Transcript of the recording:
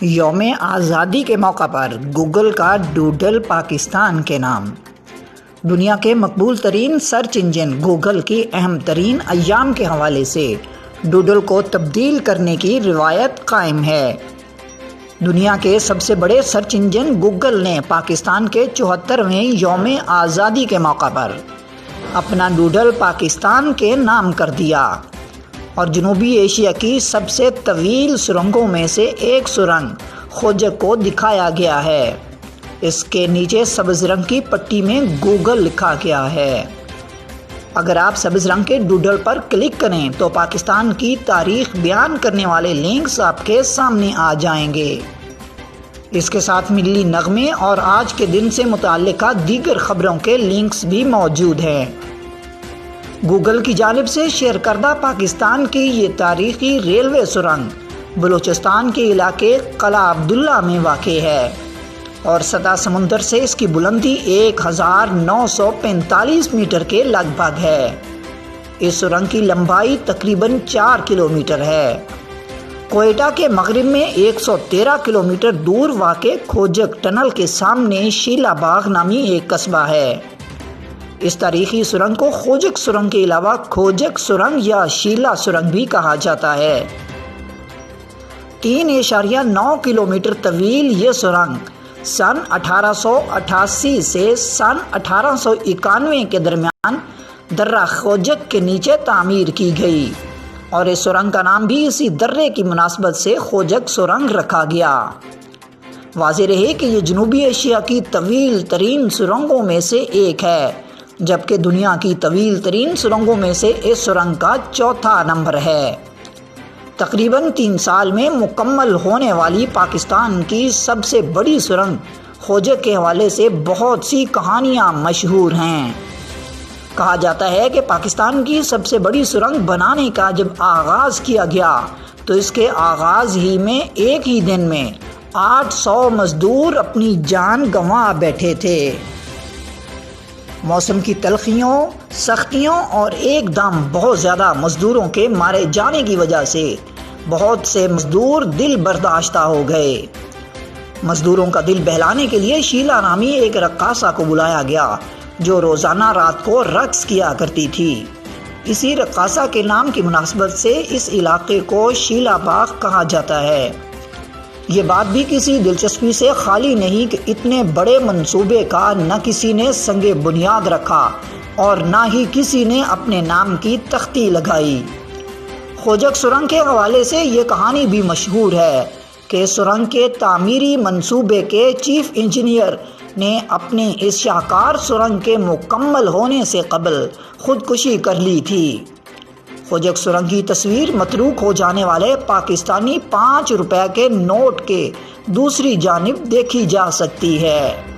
یوم آزادی کے موقع پر گوگل کا ڈوڈل پاکستان کے نام۔ دنیا کے مقبول ترین سرچ انجن گوگل کی اہم ترین ایام کے حوالے سے ڈوڈل کو تبدیل کرنے کی روایت قائم ہے۔ دنیا کے سب سے بڑے سرچ انجن گوگل نے پاکستان کے 74ویں یوم آزادی کے موقع پر اپنا ڈوڈل پاکستان کے نام کر دیا اور جنوبی ایشیا کی سب سے طویل سرنگوں میں سے ایک سرنگ خوجک کو دکھایا گیا ہے۔ اس کے نیچے سبز رنگ کی پٹی میں گوگل لکھا گیا ہے۔ اگر آپ سبز رنگ کے ڈوڈل پر کلک کریں تو پاکستان کی تاریخ بیان کرنے والے لنکس آپ کے سامنے آ جائیں گے۔ اس کے ساتھ ملی نغمے اور آج کے دن سے متعلقہ دیگر خبروں کے لنکس بھی موجود ہیں۔ گوگل کی جانب سے شیئر کردہ پاکستان کی یہ تاریخی ریلوے سرنگ بلوچستان کے علاقے قلعہ عبداللہ میں واقع ہے اور سطح سمندر سے اس کی بلندی 1945 میٹر کے لگ بھگ ہے۔ اس سرنگ کی لمبائی تقریباً 4 کلومیٹر ہے۔ کوئٹہ کے مغرب میں 113 کلومیٹر دور واقع کھوجک ٹنل کے سامنے شیلا باغ نامی ایک قصبہ ہے۔ اس تاریخی سرنگ کو خوجک سرنگ کے علاوہ کھوجک سرنگ یا شیلا سرنگ بھی کہا جاتا ہے۔ 3.9 کلومیٹر طویل یہ سرنگ سن 1888 سے سن 1891 کے درمیان درہ خوجک کے نیچے تعمیر کی گئی اور اس سرنگ کا نام بھی اسی درے کی مناسبت سے خوجک سرنگ رکھا گیا۔ واضح رہے کہ یہ جنوبی ایشیا کی طویل ترین سرنگوں میں سے ایک ہے، جبکہ دنیا کی طویل ترین سرنگوں میں سے اس سرنگ کا 4تھا نمبر ہے۔ تقریباً 3 سال میں مکمل ہونے والی پاکستان کی سب سے بڑی سرنگ خوجک کے حوالے سے بہت سی کہانیاں مشہور ہیں۔ کہا جاتا ہے کہ پاکستان کی سب سے بڑی سرنگ بنانے کا جب آغاز کیا گیا تو اس کے آغاز ہی میں ایک ہی دن میں 800 مزدور اپنی جان گنوا بیٹھے تھے۔ موسم کی تلخیوں، سختیوں اور ایک دم بہت زیادہ مزدوروں کے مارے جانے کی وجہ سے بہت سے مزدور دل برداشتہ ہو گئے۔ مزدوروں کا دل بہلانے کے لیے شیلا نامی ایک رقاصہ کو بلایا گیا جو روزانہ رات کو رقص کیا کرتی تھی۔ اسی رقاصہ کے نام کی مناسبت سے اس علاقے کو شیلا باغ کہا جاتا ہے۔ یہ بات بھی کسی دلچسپی سے خالی نہیں کہ اتنے بڑے منصوبے کا نہ کسی نے سنگ بنیاد رکھا اور نہ ہی کسی نے اپنے نام کی تختی لگائی۔ خوجک سرنگ کے حوالے سے یہ کہانی بھی مشہور ہے کہ سرنگ کے تعمیری منصوبے کے چیف انجینئر نے اپنے اس شاہکار سرنگ کے مکمل ہونے سے قبل خودکشی کر لی تھی۔ خوجک سرنگ کی تصویر متروک ہو جانے والے پاکستانی 5 روپے کے نوٹ کے دوسری جانب دیکھی جا سکتی ہے۔